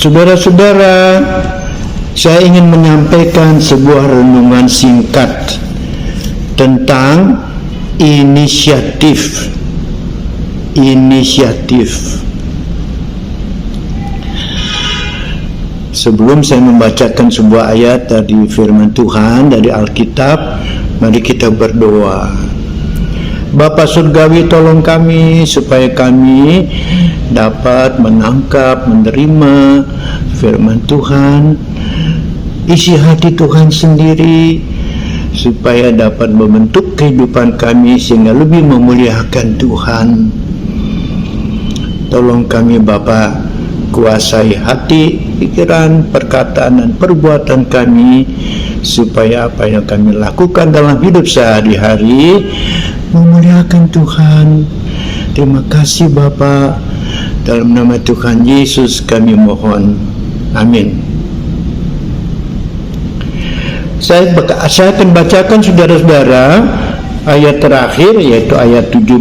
Saudara-saudara, saya ingin menyampaikan sebuah renungan singkat tentang inisiatif. Sebelum saya membacakan sebuah ayat dari firman Tuhan dari Alkitab, mari kita berdoa. Bapa Surgawi, tolong kami supaya kami dapat menangkap, menerima firman Tuhan, isi hati Tuhan sendiri, supaya dapat membentuk kehidupan kami sehingga lebih memuliakan Tuhan. Tolong kami Bapa, kuasai hati, pikiran, perkataan, dan perbuatan kami, supaya apa yang kami lakukan dalam hidup sehari-hari memuliakan Tuhan. Terima kasih Bapa, dalam nama Tuhan Yesus kami mohon, amin. Saya akan bacakan saudara-saudara ayat terakhir, yaitu ayat 17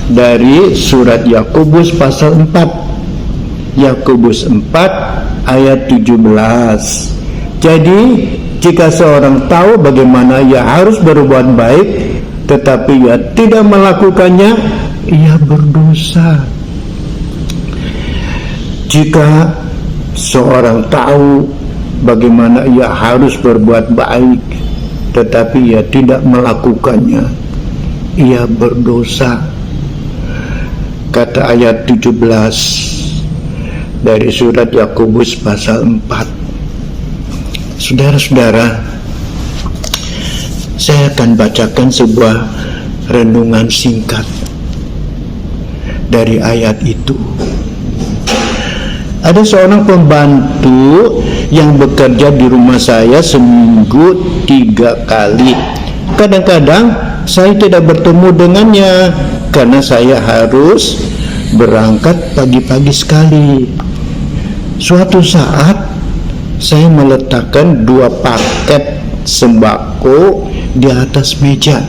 dari surat Yakobus pasal 4. Yakobus 4 ayat 17. Jadi jika seorang tahu bagaimana ia harus berbuat baik, tetapi ia tidak melakukannya, ia berdosa. Jika seorang tahu bagaimana ia harus berbuat baik, tetapi ia tidak melakukannya, ia berdosa. Kata ayat 17 dari surat Yakobus pasal 4. Saudara-saudara, saya akan bacakan sebuah renungan singkat dari ayat itu. Ada seorang pembantu yang bekerja di rumah saya seminggu 3 kali. Kadang-kadang saya tidak bertemu dengannya karena saya harus berangkat pagi-pagi sekali. Suatu saat saya meletakkan 2 paket sembako di atas meja.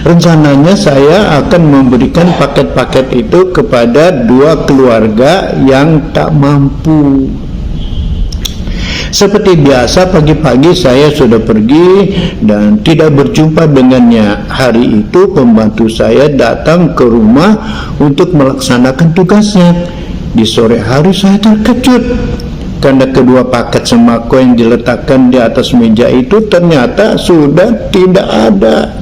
Rencananya saya akan memberikan paket-paket itu kepada 2 keluarga yang tak mampu. Seperti biasa, pagi-pagi saya sudah pergi dan tidak berjumpa dengannya. Hari itu pembantu saya datang ke rumah untuk melaksanakan tugasnya. Di sore hari saya terkejut karena kedua paket sembako yang diletakkan di atas meja itu ternyata sudah tidak ada.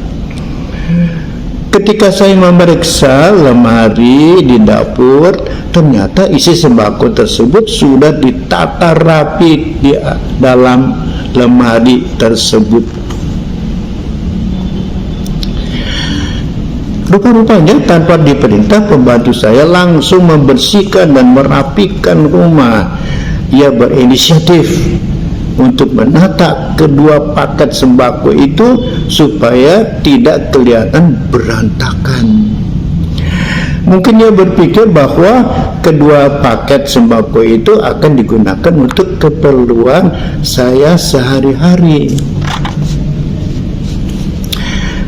Ketika saya memeriksa lemari di dapur, ternyata isi sembako tersebut sudah ditata rapi di dalam lemari tersebut. Rupa-rupanya tanpa diperintah, pembantu saya langsung membersihkan dan merapikan rumah. Ia berinisiatif untuk menata kedua paket sembako itu supaya tidak kelihatan berantakan. Mungkin ia berpikir bahwa kedua paket sembako itu akan digunakan untuk keperluan saya sehari-hari.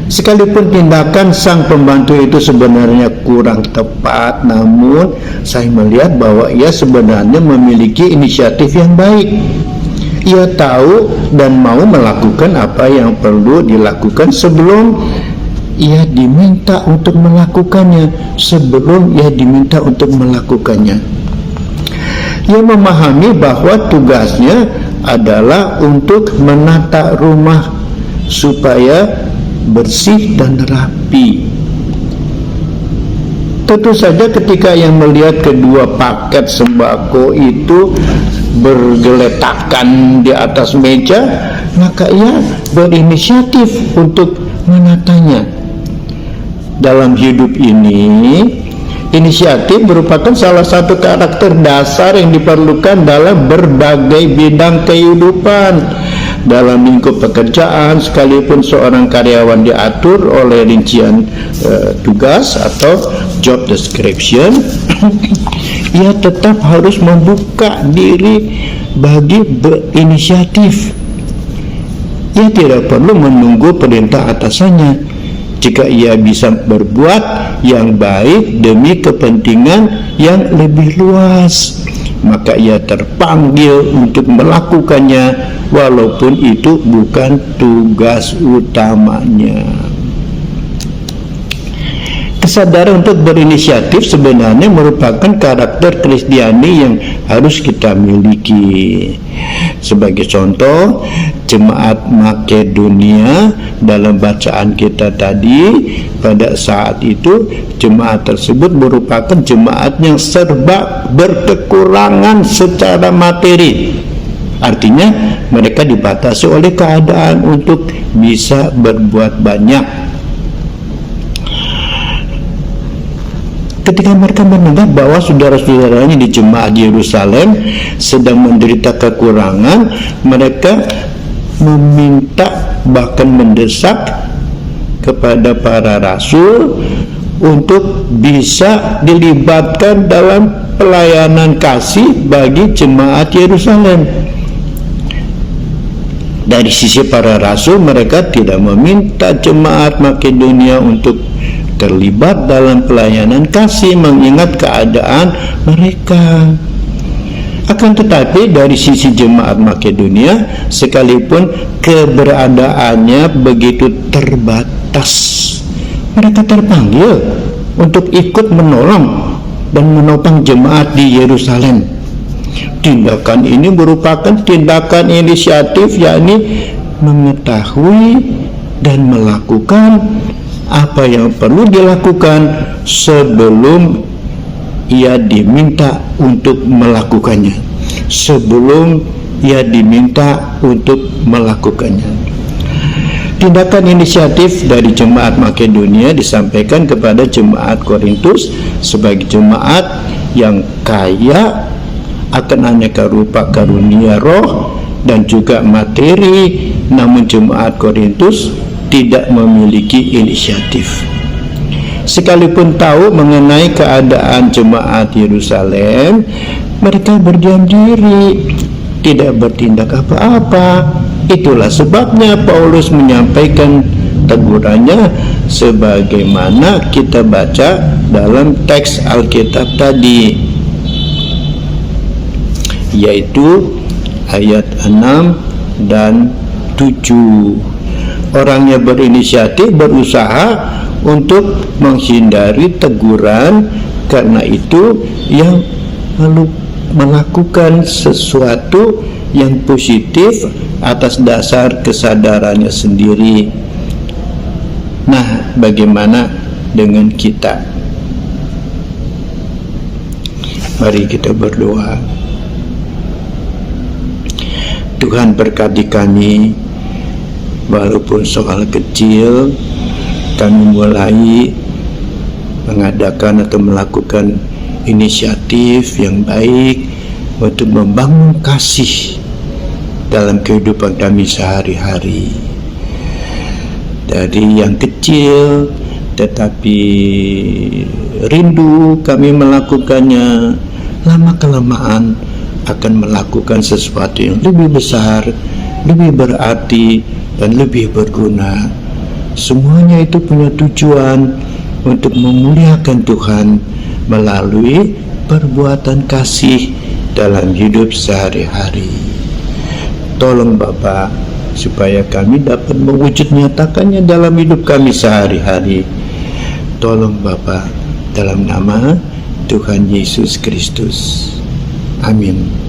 Sekalipun tindakan sang pembantu itu sebenarnya kurang tepat, namun saya melihat bahwa ia sebenarnya memiliki inisiatif yang baik. Ia tahu dan mau melakukan apa yang perlu dilakukan sebelum ia diminta untuk melakukannya. Ia memahami bahwa tugasnya adalah untuk menata rumah supaya bersih dan rapi. Tentu saja ketika ia melihat kedua paket sembako itu bergeletakan di atas meja, maka ia berinisiatif untuk menatanya. Dalam hidup ini, inisiatif merupakan salah satu karakter dasar yang diperlukan dalam berbagai bidang kehidupan. Dalam lingkup pekerjaan, sekalipun seorang karyawan diatur oleh rincian tugas atau job description, ia tetap harus membuka diri bagi berinisiatif. Ia tidak perlu menunggu perintah atasannya. Jika ia bisa berbuat yang baik demi kepentingan yang lebih luas, maka ia terpanggil untuk melakukannya walaupun itu bukan tugas utamanya. Kesadaran untuk berinisiatif sebenarnya merupakan karakter Kristiani yang harus kita miliki. Sebagai contoh, jemaat Makedonia dalam bacaan kita tadi, pada saat itu jemaat tersebut merupakan jemaat yang serba berkekurangan secara materi. Artinya mereka dibatasi oleh keadaan untuk bisa berbuat banyak. Ketika mereka mendengar bahwa saudara-saudaranya di jemaat Yerusalem sedang menderita kekurangan, mereka meminta, bahkan mendesak kepada para rasul untuk bisa dilibatkan dalam pelayanan kasih bagi jemaat Yerusalem. Dari sisi para rasul, mereka tidak meminta jemaat Makedonia untuk terlibat dalam pelayanan kasih mengingat keadaan mereka. Akan tetapi dari sisi jemaat Makedonia, sekalipun keberadaannya begitu terbatas, mereka terpanggil untuk ikut menolong dan menopang jemaat di Yerusalem. Tindakan ini merupakan tindakan inisiatif, yakni mengetahui dan melakukan apa yang perlu dilakukan sebelum ia diminta untuk melakukannya. Tindakan inisiatif dari jemaat Makedonia disampaikan kepada jemaat Korintus sebagai jemaat yang kaya akan aneka rupa karunia roh dan juga materi, namun jemaat Korintus tidak memiliki inisiatif. Sekalipun tahu mengenai keadaan jemaat Yerusalem, mereka berdiam diri, tidak bertindak apa-apa. Itulah sebabnya Paulus menyampaikan tegurannya sebagaimana kita baca dalam teks Alkitab tadi, yaitu ayat 6 dan 7. Orangnya berinisiatif, berusaha untuk menghindari teguran, karena itu yang melakukan sesuatu yang positif atas dasar kesadarannya sendiri. Nah, bagaimana dengan kita? Mari kita berdoa. Tuhan, berkati kami. Walaupun soal kecil, kami mulai mengadakan atau melakukan inisiatif yang baik untuk membangun kasih dalam kehidupan kami sehari-hari. Dari yang kecil tetapi rindu kami melakukannya, lama-kelamaan akan melakukan sesuatu yang lebih besar, lebih berarti, dan lebih berguna. Semuanya itu punya tujuan untuk memuliakan Tuhan melalui perbuatan kasih dalam hidup sehari-hari. Tolong Bapa, supaya kami dapat mewujud nyatakannya dalam hidup kami sehari-hari. Tolong Bapa, dalam nama Tuhan Yesus Kristus. Amin.